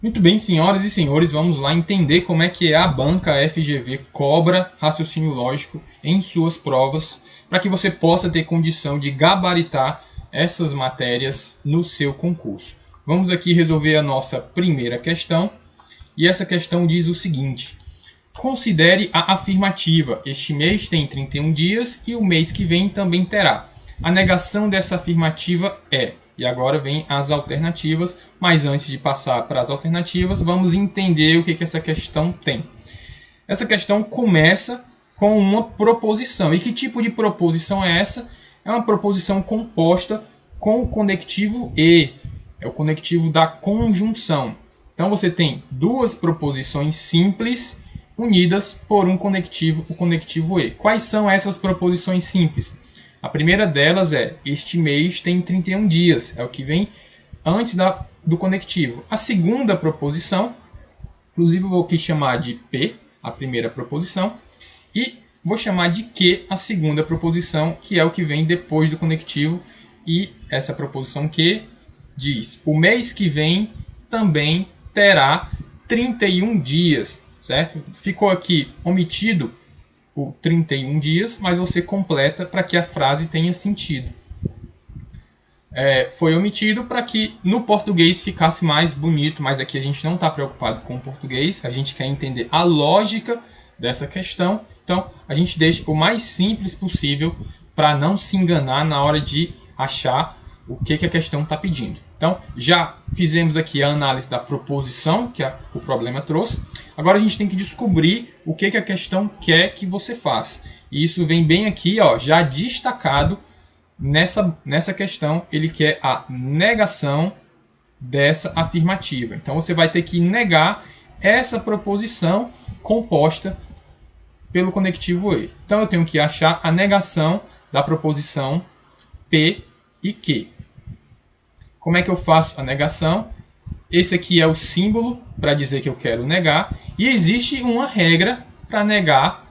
Muito bem, senhoras e senhores, vamos lá entender como é que a banca FGV cobra raciocínio lógico em suas provas, para que você possa ter condição de gabaritar essas matérias no seu concurso. Vamos aqui resolver a nossa primeira questão, e essa questão diz o seguinte: considere a afirmativa, este mês tem 31 dias e o mês que vem também terá. A negação dessa afirmativa é... E agora vem as alternativas, mas antes de passar para as alternativas, vamos entender o que essa questão tem. Essa questão começa com uma proposição. E que tipo de proposição é essa? É uma proposição composta com o conectivo e. É o conectivo da conjunção. Então você tem duas proposições simples unidas por um conectivo, o conectivo e. Quais são essas proposições simples? A primeira delas é: este mês tem 31 dias. É o que vem antes do conectivo. A segunda proposição, inclusive eu vou aqui chamar de P, a primeira proposição, e vou chamar de Q, a segunda proposição, que é o que vem depois do conectivo. E essa proposição Q diz: o mês que vem também terá 31 dias, certo? Ficou aqui omitido o 31 dias, mas você completa para que a frase tenha sentido. Foi omitido para que no português ficasse mais bonito, mas aqui a gente não está preocupado com o português, a gente quer entender a lógica dessa questão, então a gente deixa o mais simples possível para não se enganar na hora de achar o que a questão está pedindo. Então, já fizemos aqui a análise da proposição que o problema trouxe. Agora a gente tem que descobrir o que a questão quer que você faça. E isso vem bem aqui, ó, já destacado nessa questão. Ele quer a negação dessa afirmativa. Então, você vai ter que negar essa proposição composta pelo conectivo e. Então, eu tenho que achar a negação da proposição P e Q. Como é que eu faço a negação? Esse aqui é o símbolo para dizer que eu quero negar. E existe uma regra para negar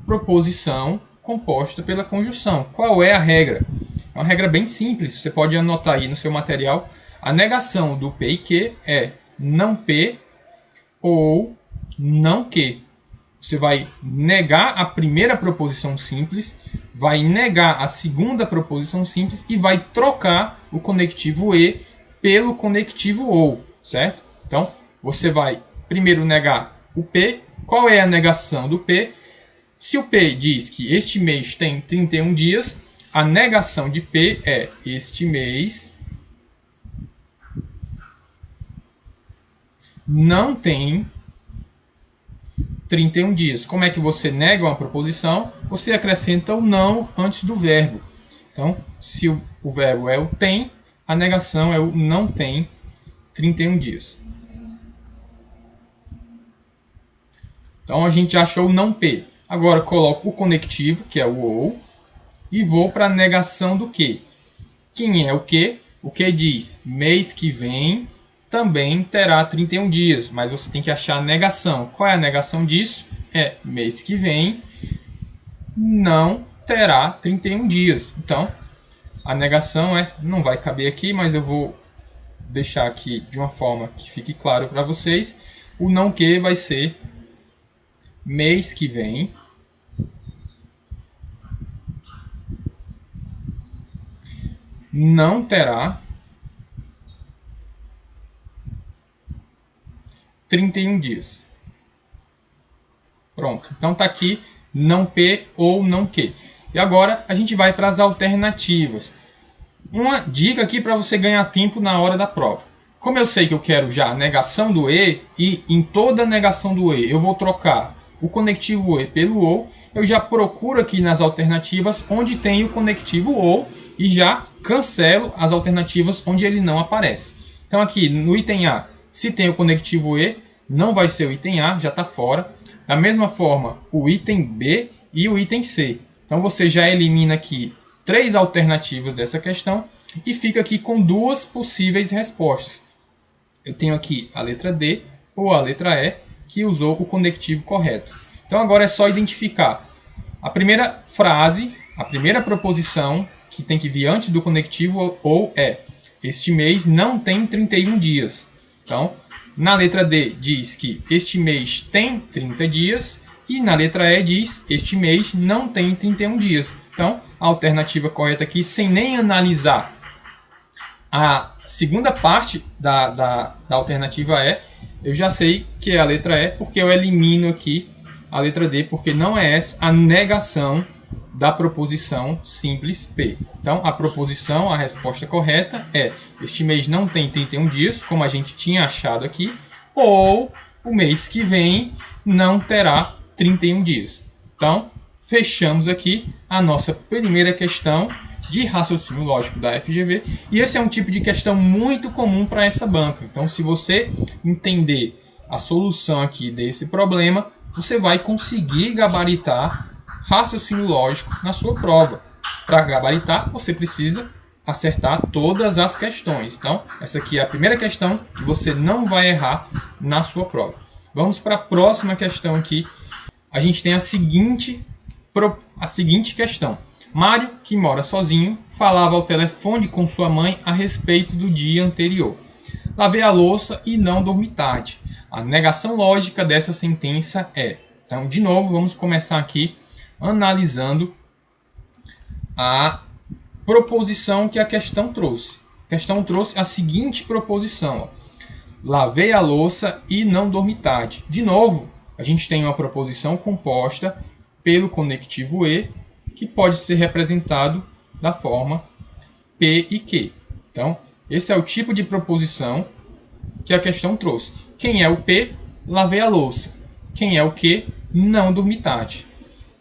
proposição composta pela conjunção. Qual é a regra? É uma regra bem simples. Você pode anotar aí no seu material. A negação do P e Q é não P ou não Q. Você vai negar a primeira proposição simples, vai negar a segunda proposição simples e vai trocar o conectivo e pelo conectivo ou, certo? Então, você vai primeiro negar o P. Qual é a negação do P? Se o P diz que este mês tem 31 dias, a negação de P é este mês não tem 31 dias. Como é que você nega uma proposição? Você acrescenta o não antes do verbo. Então, se o verbo é o tem, a negação é o não tem 31 dias. Então, a gente achou o não P. Agora, coloco o conectivo, que é o ou, e vou para a negação do que. Quem é o que? O que diz mês que vem também terá 31 dias, mas você tem que achar a negação. Qual é a negação disso? É mês que vem não terá 31 dias. Então, a negação não vai caber aqui, mas eu vou deixar aqui de uma forma que fique claro para vocês. O não que vai ser mês que vem não terá 31 dias. Pronto. Então tá aqui não P ou não Q. E agora a gente vai para as alternativas. Uma dica aqui para você ganhar tempo na hora da prova. Como eu sei que eu quero já a negação do E, e em toda negação do E eu vou trocar o conectivo E pelo OU, eu já procuro aqui nas alternativas onde tem o conectivo OU e já cancelo as alternativas onde ele não aparece. Então aqui no item A, se tem o conectivo E, não vai ser o item A, já está fora. Da mesma forma, o item B e o item C. Então você já elimina aqui 3 alternativas dessa questão e fica aqui com 2 possíveis respostas. Eu tenho aqui a letra D ou a letra E, que usou o conectivo correto. Então agora é só identificar a primeira frase, a primeira proposição que tem que vir antes do conectivo ou é: este mês não tem 31 dias. Então, Na letra D diz que este mês tem 30 dias. E na letra E diz este mês não tem 31 dias. Então, a alternativa correta aqui, sem nem analisar a segunda parte da alternativa E, eu já sei que é a letra E, porque eu elimino aqui a letra D, porque não é essa a negação da proposição simples P. Então, a proposição, a resposta correta é: este mês não tem 31 dias, como a gente tinha achado aqui, ou o mês que vem não terá 31 dias. Então, fechamos aqui a nossa primeira questão de raciocínio lógico da FGV. E esse é um tipo de questão muito comum para essa banca. Então, se você entender a solução aqui desse problema, você vai conseguir gabaritar raciocínio lógico na sua prova. Para gabaritar, você precisa acertar todas as questões. Então, essa aqui é a primeira questão que você não vai errar na sua prova. Vamos para a próxima questão aqui. A gente tem a seguinte questão. Mário, que mora sozinho, falava ao telefone com sua mãe a respeito do dia anterior. Lavei a louça e não dormi tarde. A negação lógica dessa sentença é... Então, de novo, vamos começar aqui analisando a proposição que a questão trouxe. A questão trouxe a seguinte proposição. Lavei a louça e não dormi tarde. De novo, a gente tem uma proposição composta pelo conectivo E, que pode ser representado da forma P e Q. Então, esse é o tipo de proposição que a questão trouxe. Quem é o P? Lavei a louça. Quem é o Q? Não dormi tarde.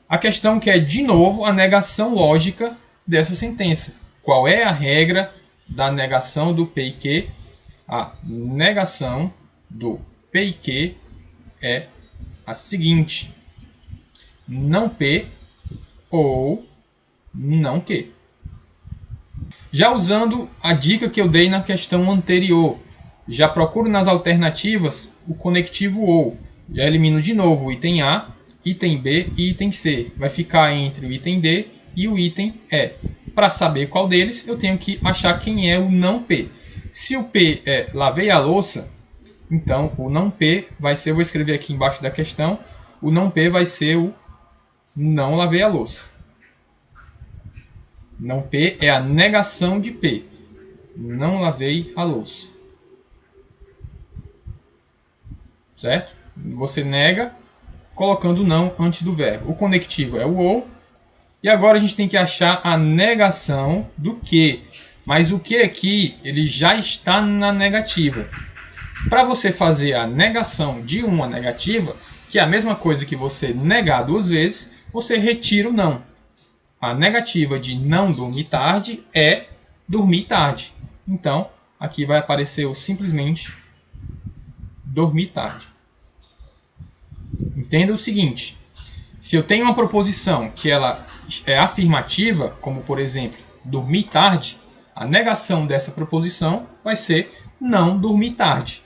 A questão quer, de novo, a negação lógica dessa sentença. Qual é a regra da negação do P e Q? A negação do P e Q é a seguinte: não P ou não Q. Já usando a dica que eu dei na questão anterior, já procuro nas alternativas o conectivo OU. Já elimino de novo o item A, item B e item C. Vai ficar entre o item D e o item E. Para saber qual deles, eu tenho que achar quem é o não P. Se o P é lavei a louça, então o não P vai ser, eu vou escrever aqui embaixo da questão, o não P vai ser o não lavei a louça. Não P é a negação de P. Não lavei a louça. Certo? Você nega colocando não antes do verbo. O conectivo é o ou. E agora a gente tem que achar a negação do que. Mas o que aqui, ele já está na negativa. Para você fazer a negação de uma negativa, que é a mesma coisa que você negar duas vezes, você retira o não. A negativa de não dormir tarde é dormir tarde. Então, aqui vai aparecer o simplesmente dormir tarde. Entenda o seguinte: se eu tenho uma proposição que ela é afirmativa, como por exemplo, dormir tarde, a negação dessa proposição vai ser não dormir tarde.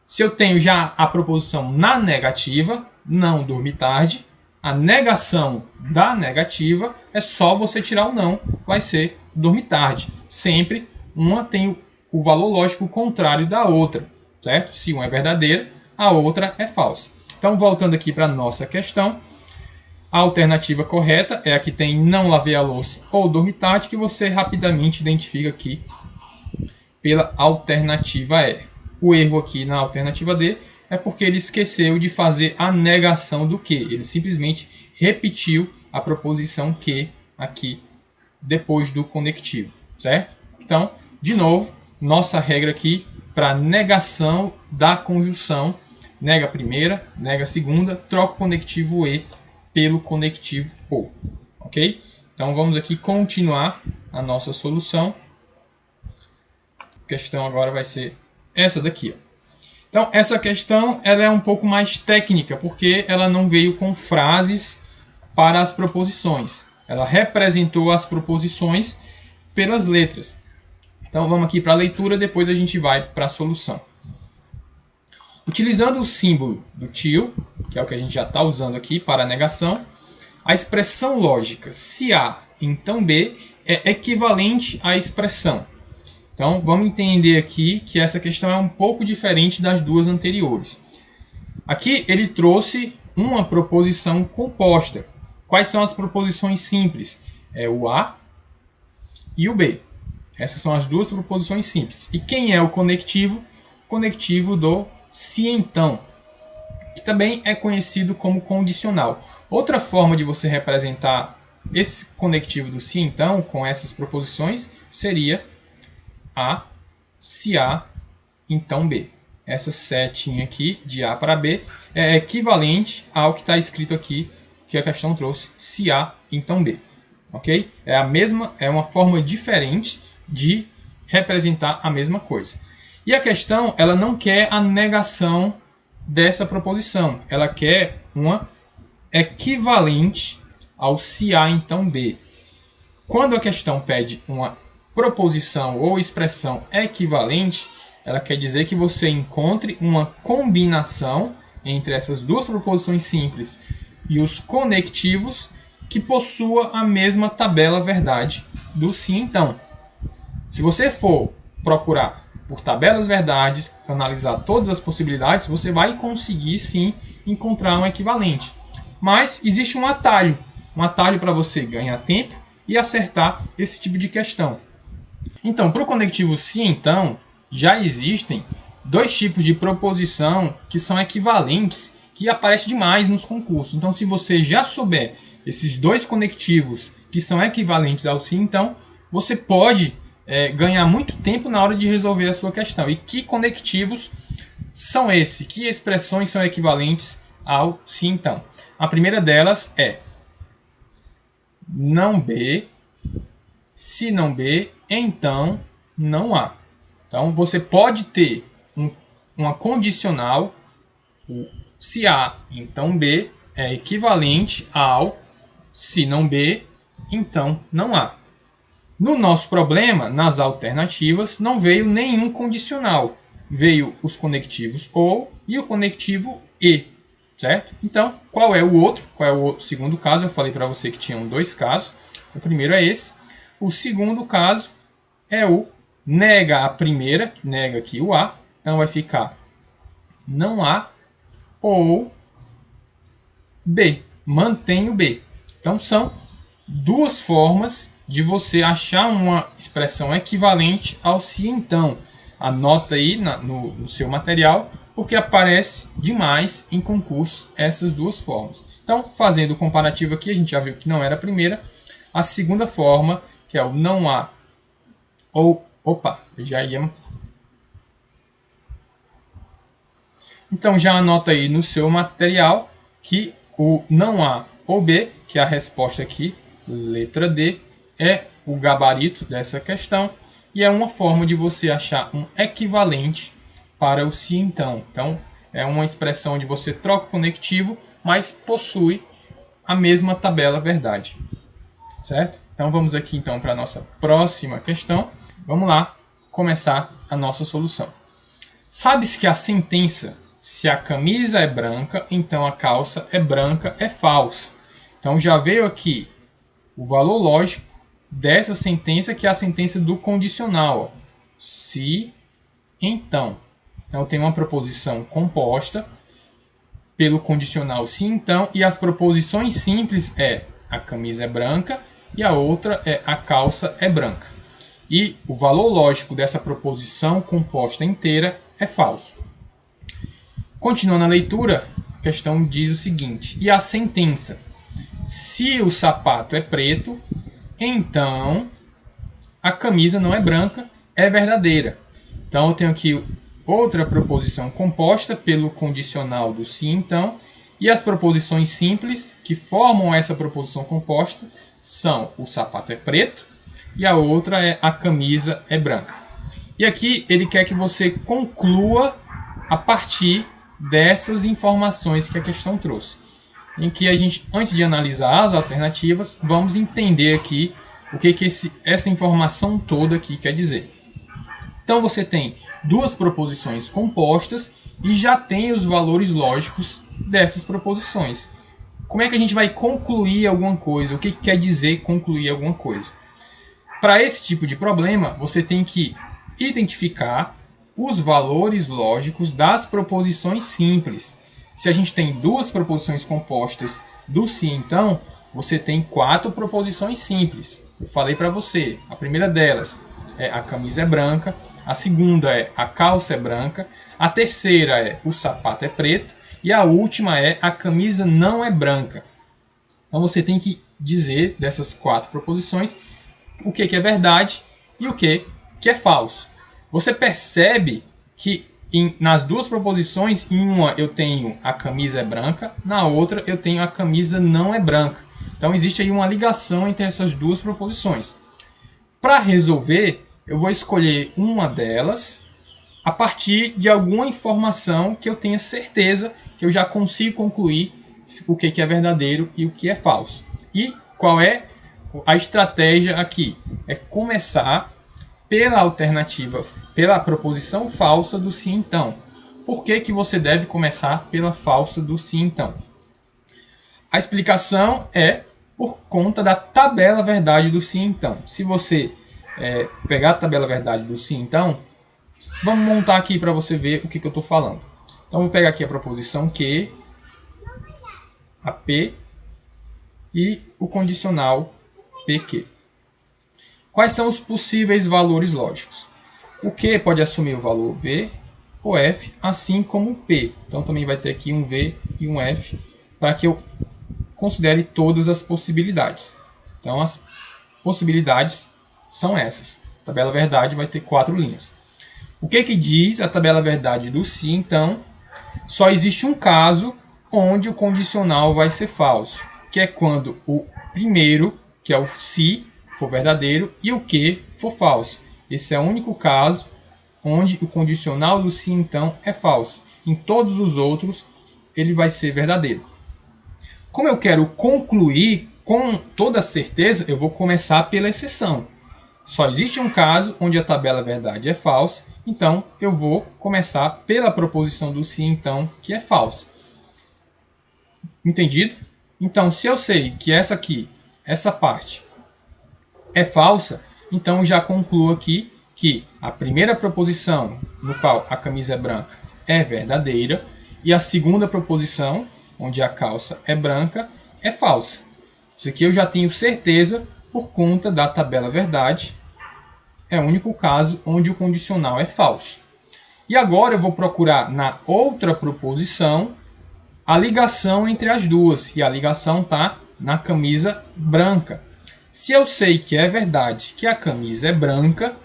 Se eu tenho já a proposição na negativa, não dormir tarde, a negação da negativa é só você tirar o não, vai ser dormir tarde. Sempre uma tem o valor lógico contrário da outra, certo? Se uma é verdadeira, a outra é falsa. Então, voltando aqui para a nossa questão, a alternativa correta é a que tem não lavei a louça ou dormir tarde, que você rapidamente identifica aqui pela alternativa E. O erro aqui na alternativa D é porque ele esqueceu de fazer a negação do que. Ele simplesmente repetiu a proposição que aqui depois do conectivo, certo? Então, de novo, nossa regra aqui para negação da conjunção: nega a primeira, nega a segunda, troca o conectivo E pelo conectivo OU. Ok? Então vamos aqui continuar a nossa solução. A questão agora vai ser essa daqui. Ó. Então essa questão ela é um pouco mais técnica, porque ela não veio com frases para as proposições. Ela representou as proposições pelas letras. Então vamos aqui para a leitura, depois a gente vai para a solução. Utilizando o símbolo do tio, que é o que a gente já está usando aqui para a negação, a expressão lógica se A, então B, é equivalente à expressão Então, vamos entender aqui que essa questão é um pouco diferente das duas anteriores. Aqui ele trouxe uma proposição composta. Quais são as proposições simples? É o A e o B. Essas são as duas proposições simples. E quem é o conectivo? O conectivo do se então, que também é conhecido como condicional. Outra forma de você representar esse conectivo do se então com essas proposições seria A, se A, então B. Essa setinha aqui de A para B é equivalente ao que está escrito aqui, que a questão trouxe, se A, então B. Ok? É uma forma diferente de representar a mesma coisa. E a questão, ela não quer a negação dessa proposição. Ela quer uma equivalente ao se A, então B. Quando a questão pede uma proposição ou expressão equivalente, ela quer dizer que você encontre uma combinação entre essas duas proposições simples e os conectivos que possua a mesma tabela verdade do se então. Se você for procurar por tabelas verdades, analisar todas as possibilidades, você vai conseguir sim encontrar um equivalente. Mas existe um atalho para você ganhar tempo e acertar esse tipo de questão. Então, para o conectivo se então, já existem dois tipos de proposição que são equivalentes, que aparecem demais nos concursos. Então, se você já souber esses dois conectivos que são equivalentes ao se então, você pode ganhar muito tempo na hora de resolver a sua questão. E que conectivos são esses? Que expressões são equivalentes ao se então? A primeira delas é não B, se não B, então não há. Então você pode ter uma condicional, o se A, então B, é equivalente ao se não B, então não há. No nosso problema, nas alternativas, não veio nenhum condicional. Veio os conectivos ou e o conectivo e, certo? Então, qual é o outro? Qual é o segundo caso? Eu falei para você que tinham dois casos. O primeiro é esse. O segundo caso é o nega a primeira, que nega aqui o A. Então, vai ficar não há ou B, mantém o B. Então, são duas formas de você achar uma expressão equivalente ao se então. Anota aí no seu material, porque aparece demais em concurso essas duas formas. Então, fazendo o comparativo aqui, a gente já viu que não era a primeira. A segunda forma, que é o não há ou... Opa, eu já ia... Então, já anota aí no seu material que o não há ou B, que é a resposta aqui, letra D, é o gabarito dessa questão e é uma forma de você achar um equivalente para o se então. Então, é uma expressão onde você troca o conectivo, mas possui a mesma tabela verdade. Certo? Então, vamos aqui então para a nossa próxima questão. Vamos lá começar a nossa solução. Sabe-se que a sentença, se a camisa é branca, então a calça é branca, é falso. Então, já veio aqui o valor lógico dessa sentença, que é a sentença do condicional. Ó. Se, então. Então, tem uma proposição composta pelo condicional se, então, e as proposições simples é a camisa é branca e a outra é a calça é branca. E o valor lógico dessa proposição composta inteira é falso. Continuando a leitura, a questão diz o seguinte, e a sentença? Se o sapato é preto, então a camisa não é branca, é verdadeira. Então eu tenho aqui outra proposição composta pelo condicional do se então, e as proposições simples que formam essa proposição composta são o sapato é preto e a outra é a camisa é branca. E aqui ele quer que você conclua a partir dessas informações que a questão trouxe. Em que a gente, antes de analisar as alternativas, vamos entender aqui o que essa informação toda aqui quer dizer. Então você tem duas proposições compostas e já tem os valores lógicos dessas proposições. Como é que a gente vai concluir alguma coisa? O que quer dizer concluir alguma coisa? Para esse tipo de problema, você tem que identificar os valores lógicos das proposições simples. Se a gente tem duas proposições compostas do se então, você tem 4 proposições simples. Eu falei para você, a primeira delas é a camisa é branca, a segunda é a calça é branca, a terceira é o sapato é preto e a última é a camisa não é branca. Então você tem que dizer dessas 4 proposições o que é verdade e o que é falso. Você percebe que nas duas proposições, em uma eu tenho a camisa é branca, na outra eu tenho a camisa não é branca. Então existe aí uma ligação entre essas duas proposições. Para resolver, eu vou escolher uma delas a partir de alguma informação que eu tenha certeza que eu já consigo concluir o que é verdadeiro e o que é falso. E qual é a estratégia aqui? É começar pela alternativa, pela proposição falsa do se então. Por que você deve começar pela falsa do se então? A explicação é por conta da tabela verdade do se então. Se você pegar a tabela verdade do se então, vamos montar aqui para você ver o que eu estou falando. Então vou pegar aqui a proposição que, a P e o condicional PQ. Quais são os possíveis valores lógicos? O Q pode assumir o valor V ou F, assim como o P. Então também vai ter aqui um V e um F para que eu considere todas as possibilidades. Então as possibilidades são essas. A tabela verdade vai ter 4 linhas. O que diz a tabela verdade do se então? Só existe um caso onde o condicional vai ser falso, que é quando o primeiro, que é o se, for verdadeiro e o que for falso. Esse é o único caso onde o condicional do se então é falso. Em todos os outros, ele vai ser verdadeiro. Como eu quero concluir com toda certeza, eu vou começar pela exceção. Só existe um caso onde a tabela verdade é falsa, então eu vou começar pela proposição do se então, que é falsa. Entendido? Então, se eu sei que essa aqui, essa parte, é falsa, então já concluo aqui que a primeira proposição, no qual a camisa é branca, é verdadeira, e a segunda proposição, onde a calça é branca, é falsa. Isso aqui eu já tenho certeza por conta da tabela verdade. É o único caso onde o condicional é falso. E agora eu vou procurar na outra proposição a ligação entre as duas. E a ligação está na camisa branca. Se eu sei que é verdade que a camisa é branca,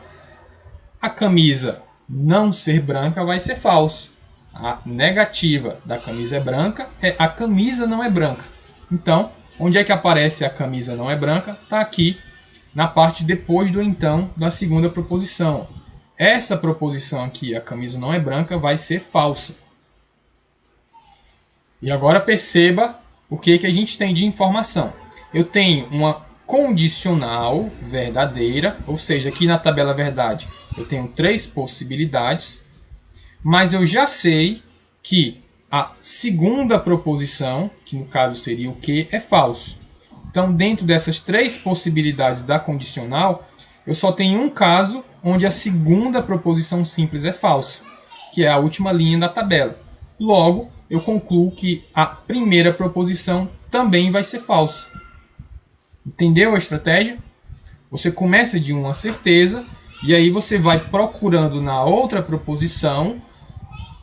a camisa não ser branca vai ser falso. A negativa da camisa é branca é a camisa não é branca. Então, onde é que aparece a camisa não é branca? Está aqui na parte depois do então da segunda proposição. Essa proposição aqui, a camisa não é branca, vai ser falsa. E agora perceba o que a gente tem de informação. Eu tenho uma condicional verdadeira, ou seja, aqui na tabela verdade eu tenho 3 possibilidades, mas eu já sei que a segunda proposição, que no caso seria o que, é falso. Então, dentro dessas 3 possibilidades da condicional, eu só tenho um caso onde a segunda proposição simples é falsa, que é a última linha da tabela. Logo, eu concluo que a primeira proposição também vai ser falsa. Entendeu a estratégia? Você começa de uma certeza e aí você vai procurando na outra proposição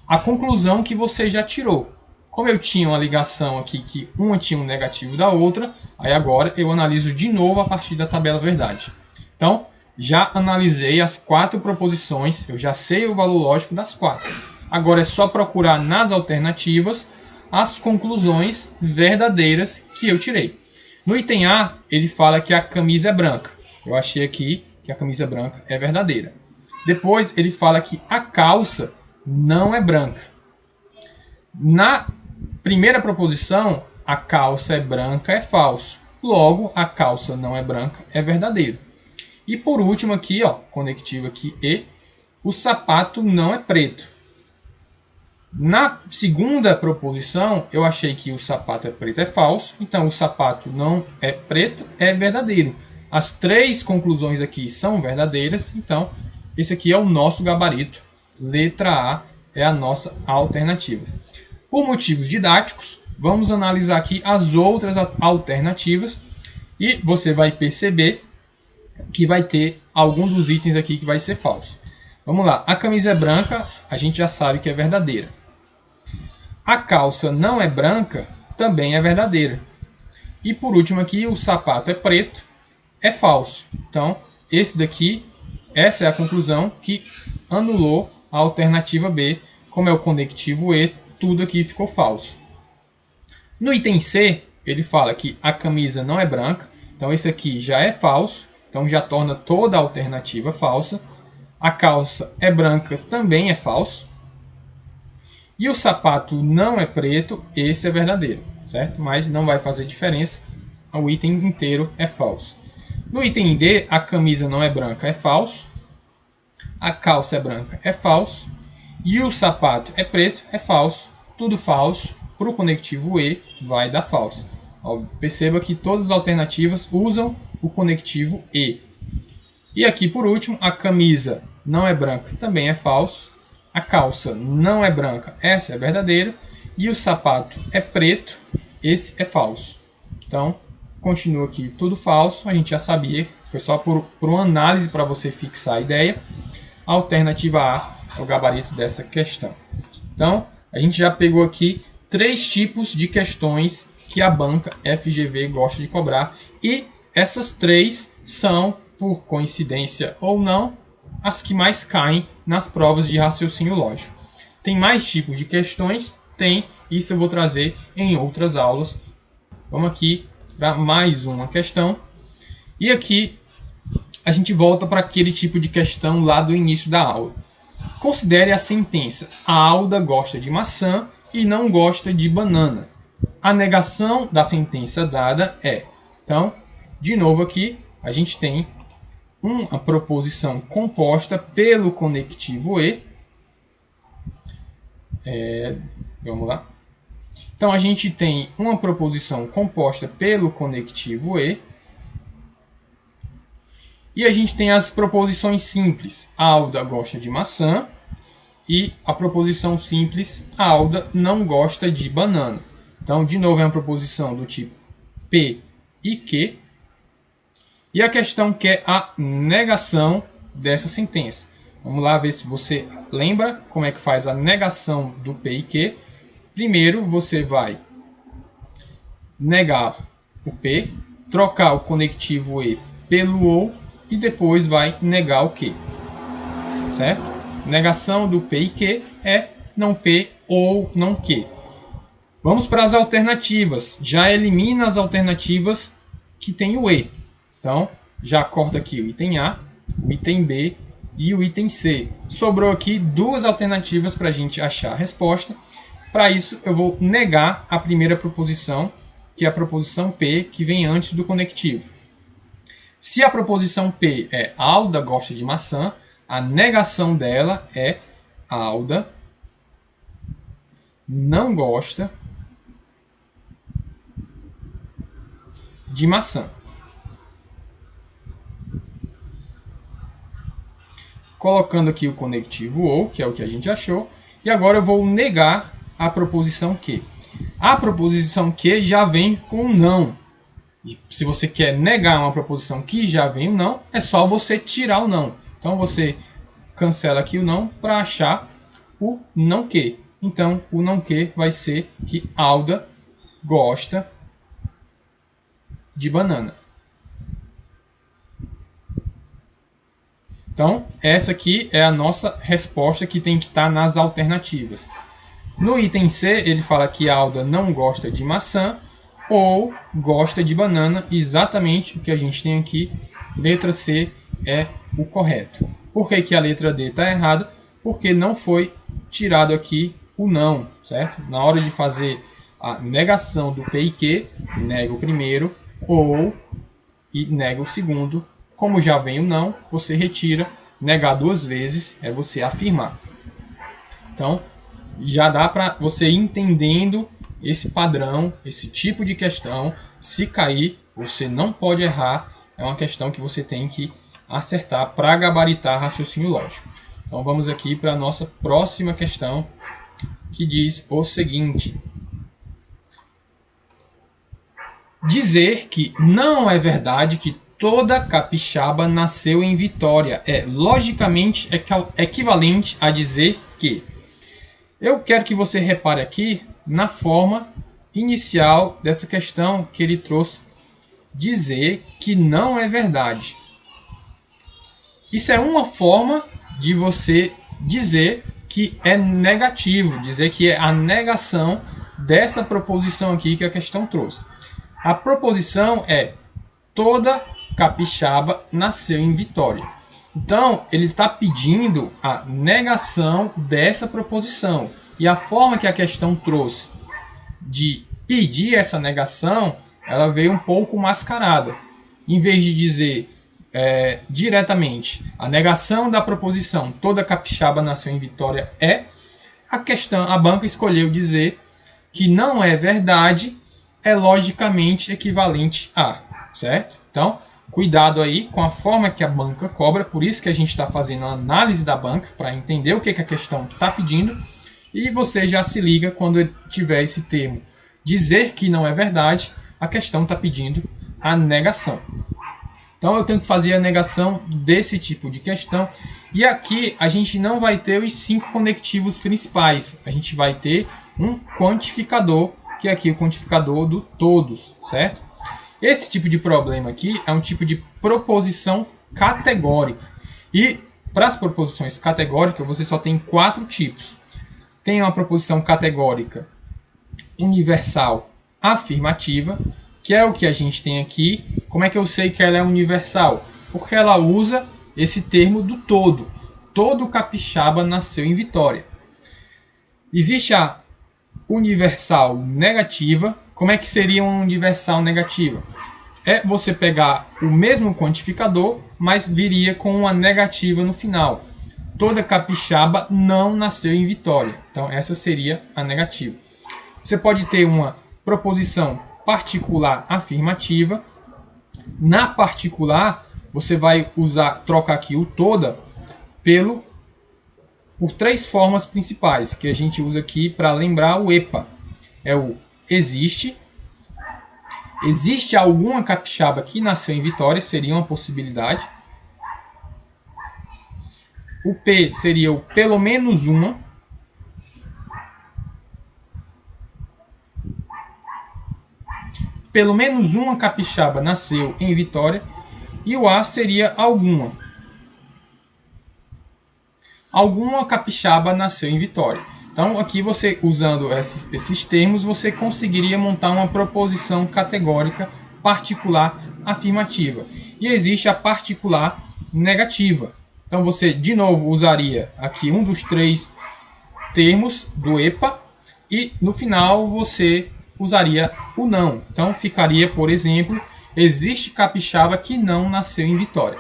a conclusão que você já tirou. Como eu tinha uma ligação aqui que uma tinha um negativo da outra, aí agora eu analiso de novo a partir da tabela verdade. Então, já analisei as 4 proposições, eu já sei o valor lógico das 4. Agora é só procurar nas alternativas as conclusões verdadeiras que eu tirei. No item A, ele fala que a camisa é branca. Eu achei aqui que a camisa branca é verdadeira. Depois, ele fala que a calça não é branca. Na primeira proposição, a calça é branca é falso. Logo, a calça não é branca é verdadeiro. E por último aqui, ó, conectivo aqui E, o sapato não é preto. Na segunda proposição, eu achei que o sapato é preto é falso, então o sapato não é preto é verdadeiro. As 3 conclusões aqui são verdadeiras, então esse aqui é o nosso gabarito. Letra A é a nossa alternativa. Por motivos didáticos, vamos analisar aqui as outras alternativas e você vai perceber que vai ter algum dos itens aqui que vai ser falso. Vamos lá, a camisa é branca, a gente já sabe que é verdadeira. A calça não é branca, também é verdadeira. E por último aqui, o sapato é preto, é falso. Então, essa é a conclusão que anulou a alternativa B, como é o conectivo E, tudo aqui ficou falso. No item C, ele fala que a camisa não é branca, então esse aqui já é falso, então já torna toda a alternativa falsa. A calça é branca, também é falso. E o sapato não é preto, esse é verdadeiro, certo? Mas não vai fazer diferença, o item inteiro é falso. No item D, a camisa não é branca, é falso. A calça é branca, é falso. E o sapato é preto, é falso. Tudo falso. Para o conectivo E, vai dar falso. Perceba que todas as alternativas usam o conectivo E. E aqui, por último, a camisa não é branca, também é falso. A calça não é branca, essa é verdadeira. E o sapato é preto, esse é falso. Então, continua aqui tudo falso. A gente já sabia, foi só por uma análise para você fixar a ideia. A alternativa A é o gabarito dessa questão. Então, a gente já pegou aqui 3 tipos de questões que a banca FGV gosta de cobrar. E essas 3 são, por coincidência ou não, as que mais caem nas provas de raciocínio lógico. Tem mais tipos de questões? Tem. Isso eu vou trazer em outras aulas. Vamos aqui para mais uma questão. E aqui a gente volta para aquele tipo de questão lá do início da aula. Considere a sentença: a Alda gosta de maçã e não gosta de banana. A negação da sentença dada é... Então, de novo aqui, a gente tem uma proposição composta pelo conectivo E. Vamos lá. Então, a gente tem uma proposição composta pelo conectivo E. E a gente tem as proposições simples. A Alda gosta de maçã. E a proposição simples, a Alda não gosta de banana. Então, de novo, é uma proposição do tipo P e Q. E a questão quer a negação dessa sentença. Vamos lá ver se você lembra como é que faz a negação do P e Q. Primeiro, você vai negar o P, trocar o conectivo E pelo OU e depois vai negar o Q. Certo? Negação do P e Q é não P ou não Q. Vamos para as alternativas. Já elimina as alternativas que tem o E. Então, já corta aqui o item A, o item B e o item C. Sobrou aqui 2 alternativas para a gente achar a resposta. Para isso, eu vou negar a primeira proposição, que é a proposição P, que vem antes do conectivo. Se a proposição P é Alda gosta de maçã, a negação dela é Alda não gosta de maçã. Colocando aqui o conectivo OU, que é o que a gente achou, e agora eu vou negar a proposição Q. A proposição Q já vem com um não. Se você quer negar uma proposição que já vem o não, é só você tirar o não. Então você cancela aqui o não para achar o não Q. Então o não Q vai ser que Alda gosta de banana. Então, essa aqui é a nossa resposta que tem que estar nas alternativas. No item C, ele fala que a Alda não gosta de maçã ou gosta de banana, exatamente o que a gente tem aqui. Letra C é o correto. Por que a letra D está errada? Porque não foi tirado aqui o não, certo? Na hora de fazer a negação do P e Q, nega o primeiro ou e nega o segundo. Como já vem o não, você retira. Negar 2 vezes é você afirmar. Então, já dá para você ir entendendo esse padrão, esse tipo de questão. Se cair, você não pode errar. É uma questão que você tem que acertar para gabaritar raciocínio lógico. Então vamos aqui para a nossa próxima questão, que diz o seguinte: dizer que não é verdade que toda capixaba nasceu em Vitória é logicamente equivalente a dizer que. Eu quero que você repare aqui na forma inicial dessa questão que ele trouxe. Dizer que não é verdade. Isso é uma forma de você dizer que é negativo, dizer que é a negação dessa proposição aqui que a questão trouxe. A proposição é: toda capixaba nasceu em Vitória. Então, ele está pedindo a negação dessa proposição. E a forma que a questão trouxe de pedir essa negação, ela veio um pouco mascarada. Em vez de dizer diretamente a negação da proposição toda capixaba nasceu em Vitória a banca escolheu dizer que não é verdade, é logicamente equivalente a, certo? Então, cuidado aí com a forma que a banca cobra, por isso que a gente está fazendo a análise da banca, para entender o que a questão está pedindo, e você já se liga quando tiver esse termo dizer que não é verdade, a questão está pedindo a negação. Então eu tenho que fazer a negação desse tipo de questão. E aqui a gente não vai ter os 5 conectivos principais. A gente vai ter um quantificador, que é aqui o quantificador do todos, certo? Esse tipo de problema aqui é um tipo de proposição categórica. E para as proposições categóricas você só tem 4 tipos. Tem uma proposição categórica universal afirmativa, que é o que a gente tem aqui. Como é que eu sei que ela é universal? Porque ela usa esse termo do todo. Todo capixaba nasceu em Vitória. Existe a universal negativa. Como é que seria uma universal negativa? É você pegar o mesmo quantificador, mas viria com uma negativa no final. Toda capixaba não nasceu em Vitória. Então essa seria a negativa. Você pode ter uma proposição particular afirmativa. Na particular, você vai trocar aqui o toda por 3 formas principais que a gente usa aqui para lembrar o EPA. É o existe. Existe alguma capixaba que nasceu em Vitória, seria uma possibilidade. O P seria o pelo menos uma. Pelo menos uma capixaba nasceu em Vitória. E o A seria alguma. Alguma capixaba nasceu em Vitória. Então, aqui você, usando esses termos, você conseguiria montar uma proposição categórica particular afirmativa. E existe a particular negativa. Então, você, de novo, usaria aqui um dos 3 termos do EPA. E, no final, você usaria o não. Então ficaria, por exemplo, existe capixaba que não nasceu em Vitória.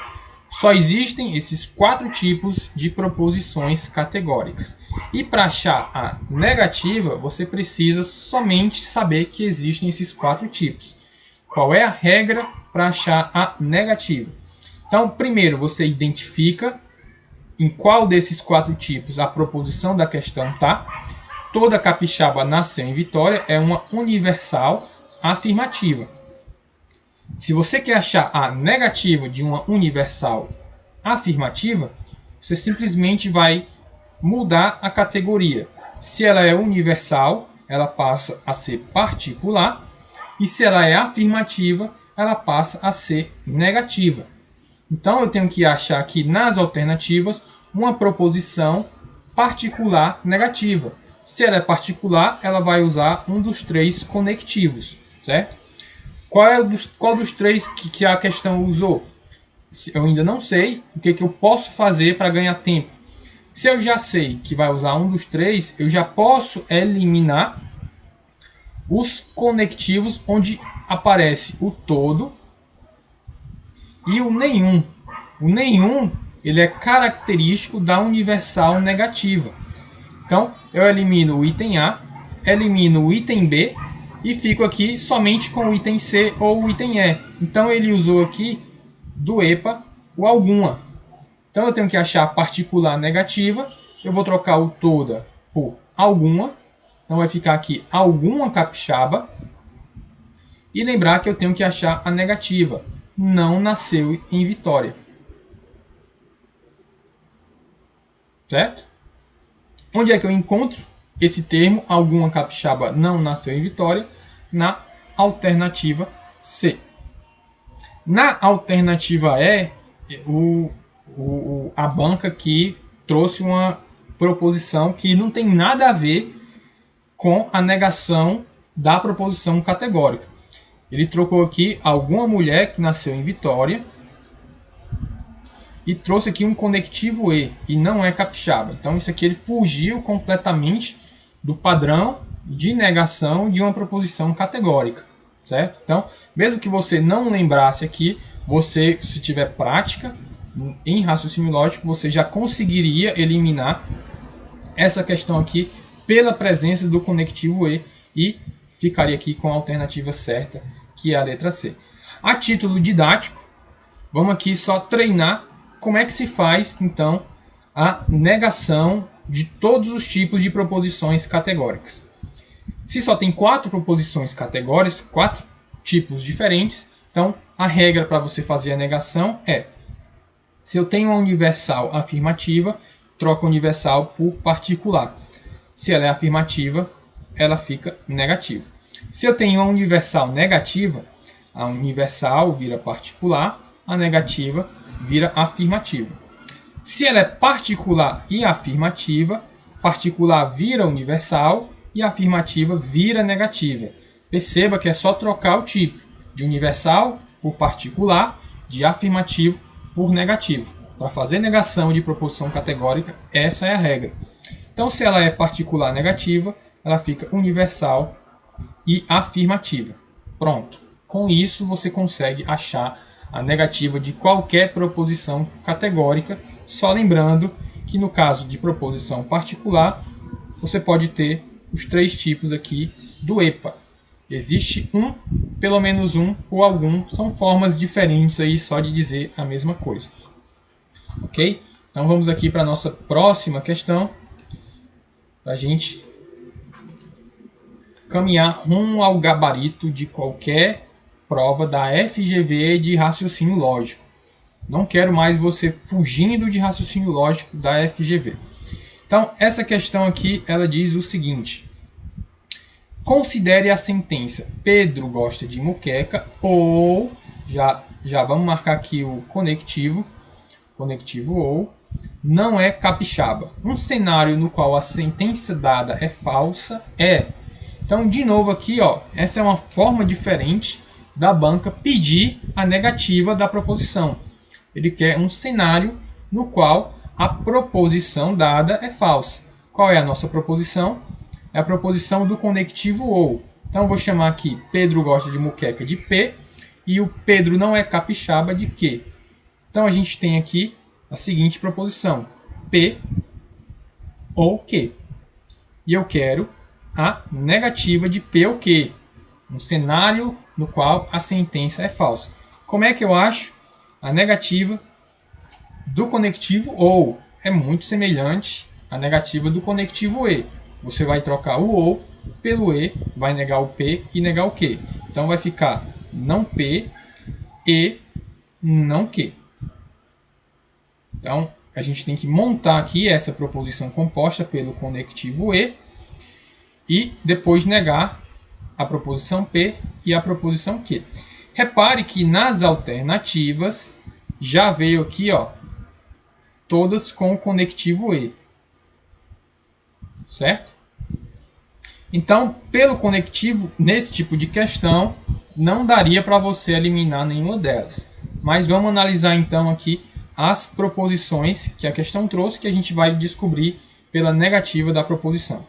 Só existem esses 4 tipos de proposições categóricas. E para achar a negativa, você precisa somente saber que existem esses 4 tipos. Qual é a regra para achar a negativa? Então, primeiro você identifica em qual desses 4 tipos a proposição da questão está. Toda capixaba nasceu em Vitória é uma universal afirmativa. Se você quer achar a negativa de uma universal afirmativa, você simplesmente vai mudar a categoria. Se ela é universal, ela passa a ser particular. E se ela é afirmativa, ela passa a ser negativa. Então eu tenho que achar aqui nas alternativas uma proposição particular negativa. Se ela é particular, ela vai usar um dos 3 conectivos, certo? Qual dos 3 que a questão usou? Eu ainda não sei o que eu posso fazer para ganhar tempo. Se eu já sei que vai usar um dos 3, eu já posso eliminar os conectivos onde aparece o todo e o nenhum. O nenhum ele é característico da universal negativa. Então, eu elimino o item A, elimino o item B e fico aqui somente com o item C ou o item E. Então, ele usou aqui do EPA o alguma. Então eu tenho que achar a particular negativa, eu vou trocar o toda por alguma, então vai ficar aqui alguma capixaba, e lembrar que eu tenho que achar a negativa, não nasceu em Vitória. Certo? Onde é que eu encontro esse termo, alguma capixaba não nasceu em Vitória? Na alternativa C. Na alternativa E, a banca aqui trouxe uma proposição que não tem nada a ver com a negação da proposição categórica. Ele trocou aqui alguma mulher que nasceu em Vitória e trouxe aqui um conectivo e não é capixaba. Então isso aqui ele fugiu completamente do padrão de negação de uma proposição categórica, certo? Então, mesmo que você não lembrasse aqui, você, se tiver prática em raciocínio lógico, você já conseguiria eliminar essa questão aqui pela presença do conectivo e ficaria aqui com a alternativa certa, que é a letra C. A título didático, vamos aqui só treinar como é que se faz, então, a negação de todos os tipos de proposições categóricas. Se só tem 4 proposições categóricas, 4 tipos diferentes, então a regra para você fazer a negação é: se eu tenho uma universal afirmativa, troca universal por particular. Se ela é afirmativa, ela fica negativa. Se eu tenho uma universal negativa, a universal vira particular, a negativa vira afirmativa. Se ela é particular e afirmativa, particular vira universal e afirmativa vira negativa. Perceba que é só trocar o tipo de universal por particular, de afirmativo por negativo. Para fazer negação de proposição categórica, essa é a regra. Então, se ela é particular negativa, ela fica universal e afirmativa. Pronto. Com isso, você consegue achar a negativa de qualquer proposição categórica, só lembrando que no caso de proposição particular, você pode ter os 3 tipos aqui do EPA. Existe um, pelo menos um ou algum, são formas diferentes aí só de dizer a mesma coisa. Ok? Então vamos aqui para a nossa próxima questão, para a gente caminhar rumo ao gabarito de qualquer prova da FGV de raciocínio lógico. Não quero mais você fugindo de raciocínio lógico da FGV. Então, essa questão aqui, ela diz o seguinte: considere a sentença Pedro gosta de muqueca, ou, já vamos marcar aqui o conectivo ou, não é capixaba. Um cenário no qual a sentença dada é falsa é. Então, de novo aqui, ó, essa é uma forma diferente da banca pedir a negativa da proposição. Ele quer um cenário no qual a proposição dada é falsa. Qual é a nossa proposição? É a proposição do conectivo ou. Então, eu vou chamar aqui Pedro gosta de muqueca de P e o Pedro não é capixaba de Q. Então, a gente tem aqui a seguinte proposição: P ou Q. E eu quero a negativa de P ou Q, um cenário no qual a sentença é falsa. Como é que eu acho a negativa do conectivo ou? É muito semelhante à negativa do conectivo e. Você vai trocar o ou pelo e, vai negar o P e negar o Q. Então vai ficar não P e não Q. Então a gente tem que montar aqui essa proposição composta pelo conectivo e depois negar a proposição P e a proposição Q. Repare que nas alternativas já veio aqui, ó, todas com o conectivo e. Certo? Então, pelo conectivo, nesse tipo de questão, não daria para você eliminar nenhuma delas. Mas vamos analisar então aqui as proposições que a questão trouxe, que a gente vai descobrir pela negativa da proposição.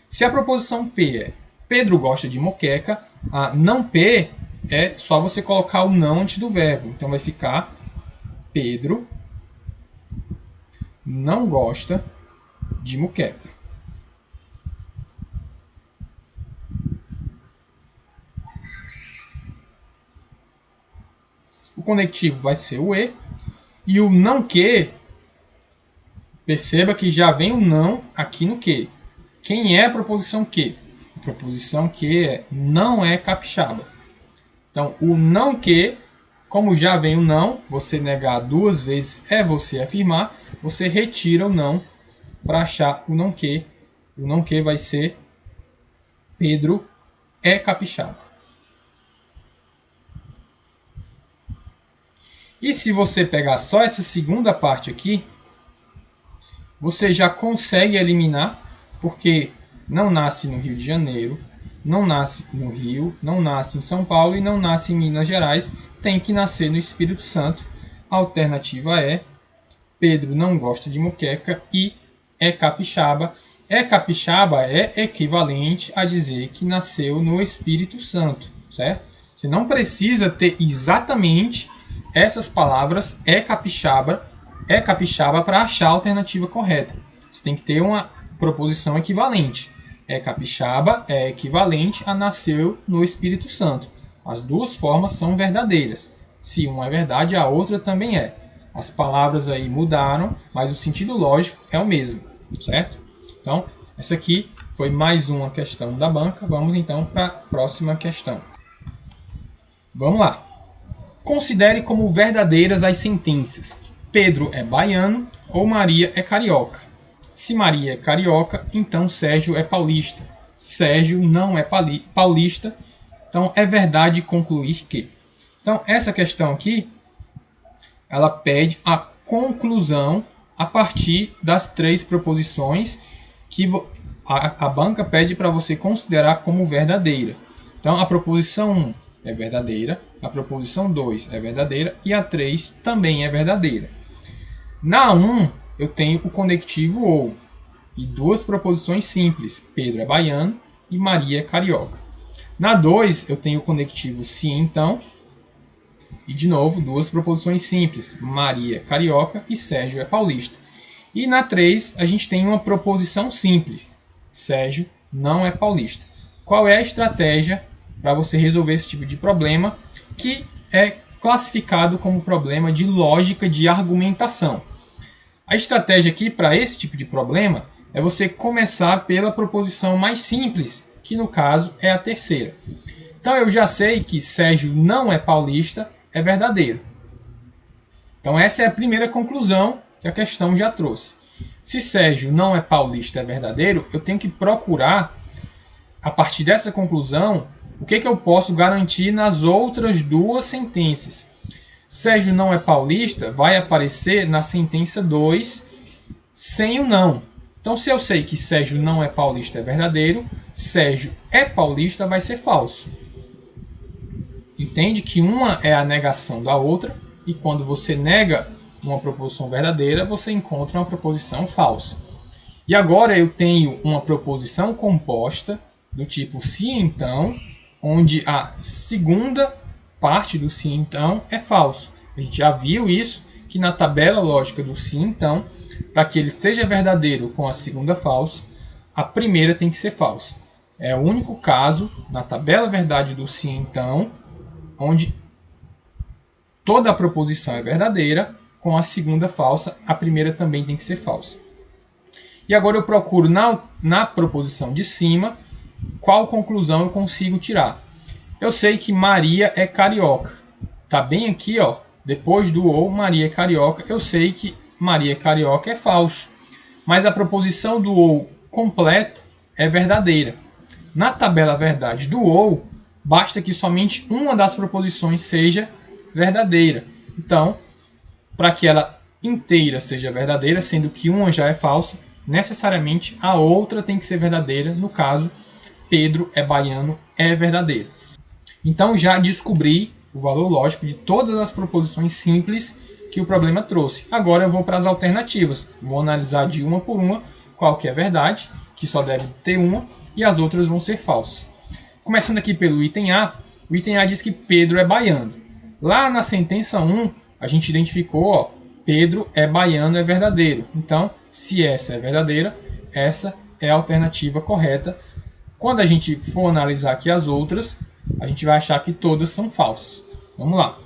Se a proposição P é Pedro gosta de moqueca, a não P é só você colocar o não antes do verbo. Então vai ficar Pedro não gosta de moqueca. O conectivo vai ser o e E o não que, perceba que já vem o não aqui no que. Quem é a proposição que? A proposição que não é capixaba. Então, o não que, como já vem o não, você negar duas vezes é você afirmar, você retira o não para achar o não que. O não que vai ser Pedro é capixaba. E se você pegar só essa segunda parte aqui, você já consegue eliminar, porque não nasce no Rio de Janeiro, não nasce no Rio, não nasce em São Paulo e não nasce em Minas Gerais, tem que nascer no Espírito Santo. A alternativa é Pedro não gosta de moqueca e é capixaba. É capixaba é equivalente a dizer que nasceu no Espírito Santo, certo? Você não precisa ter exatamente essas palavras é capixaba para achar a alternativa correta. Você tem que ter uma proposição equivalente. É capixaba é equivalente a nasceu no Espírito Santo. As duas formas são verdadeiras. Se uma é verdade, a outra também é. As palavras aí mudaram, mas o sentido lógico é o mesmo, certo? Então, essa aqui foi mais uma questão da banca. Vamos então para a próxima questão. Vamos lá. Considere como verdadeiras as sentenças. Pedro é baiano ou Maria é carioca. Se Maria é carioca, então Sérgio é paulista. Sérgio não é paulista, então é verdade concluir que. Então, essa questão aqui, ela pede a conclusão a partir das três proposições que a banca pede para você considerar como verdadeira. Então, a proposição 1 é verdadeira, a proposição 2 é verdadeira e a 3 também é verdadeira. Na 1, eu tenho o conectivo ou e duas proposições simples. Pedro é baiano e Maria é carioca. Na 2, eu tenho o conectivo se então e, de novo, duas proposições simples. Maria é carioca e Sérgio é paulista. E na 3, a gente tem uma proposição simples. Sérgio não é paulista. Qual é a estratégia para você resolver esse tipo de problema que é classificado como problema de lógica de argumentação? A estratégia aqui para esse tipo de problema é você começar pela proposição mais simples, que no caso é a terceira. Então eu já sei que Sérgio não é paulista, é verdadeiro. Então essa é a primeira conclusão que a questão já trouxe. Se Sérgio não é paulista, é verdadeiro, eu tenho que procurar, a partir dessa conclusão, o que eu posso garantir nas outras duas sentenças. Sérgio não é paulista vai aparecer na sentença 2 sem o não. Então, se eu sei que Sérgio não é paulista é verdadeiro, Sérgio é paulista vai ser falso. Entende que uma é a negação da outra, e quando você nega uma proposição verdadeira, você encontra uma proposição falsa. E agora eu tenho uma proposição composta do tipo se então, onde a segunda parte do se então é falso. A gente já viu isso, que na tabela lógica do se então, para que ele seja verdadeiro com a segunda falsa, a primeira tem que ser falsa. É o único caso na tabela verdade do se então, onde toda a proposição é verdadeira, com a segunda falsa, a primeira também tem que ser falsa. E agora eu procuro na proposição de cima qual conclusão eu consigo tirar. Eu sei que Maria é carioca. Tá bem aqui, ó. Depois do ou, Maria é carioca. Eu sei que Maria é carioca é falso. Mas a proposição do ou completo é verdadeira. Na tabela verdade do ou, basta que somente uma das proposições seja verdadeira. Então, para que ela inteira seja verdadeira, sendo que uma já é falsa, necessariamente a outra tem que ser verdadeira. No caso, Pedro é baiano é verdadeiro. Então já descobri o valor lógico de todas as proposições simples que o problema trouxe. Agora eu vou para as alternativas. Vou analisar de uma por uma qual que é verdade, que só deve ter uma, e as outras vão ser falsas. Começando aqui pelo item A, o item A diz que Pedro é baiano. Lá na sentença 1, a gente identificou, ó, Pedro é baiano, é verdadeiro. Então, se essa é verdadeira, essa é a alternativa correta. Quando a gente for analisar aqui as outras, a gente vai achar que todas são falsas. Vamos lá.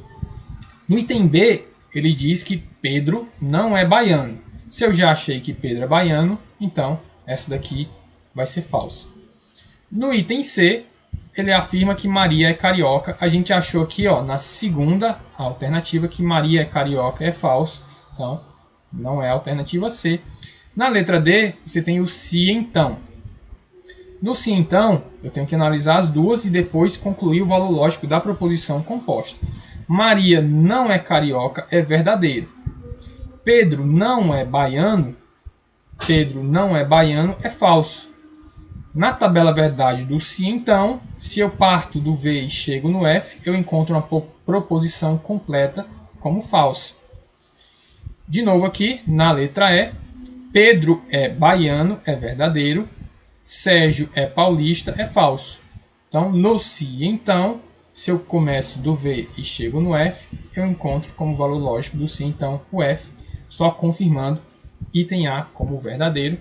No item B, ele diz que Pedro não é baiano. Se eu já achei que Pedro é baiano, então essa daqui vai ser falsa. No item C, ele afirma que Maria é carioca. A gente achou aqui, ó, na segunda alternativa, que Maria é carioca, é falso. Então, não é a alternativa C. Na letra D, você tem o se então. No se então, eu tenho que analisar as duas e depois concluir o valor lógico da proposição composta. Maria não é carioca, é verdadeiro. Pedro não é baiano, é falso. Na tabela verdade do se então, se eu parto do V e chego no F, eu encontro uma proposição completa como falsa. De novo aqui, na letra E, Pedro é baiano, é verdadeiro. Sérgio é paulista, é falso. Então, no se então, se eu começo do V e chego no F, eu encontro como valor lógico do se então o F, só confirmando item A como verdadeiro.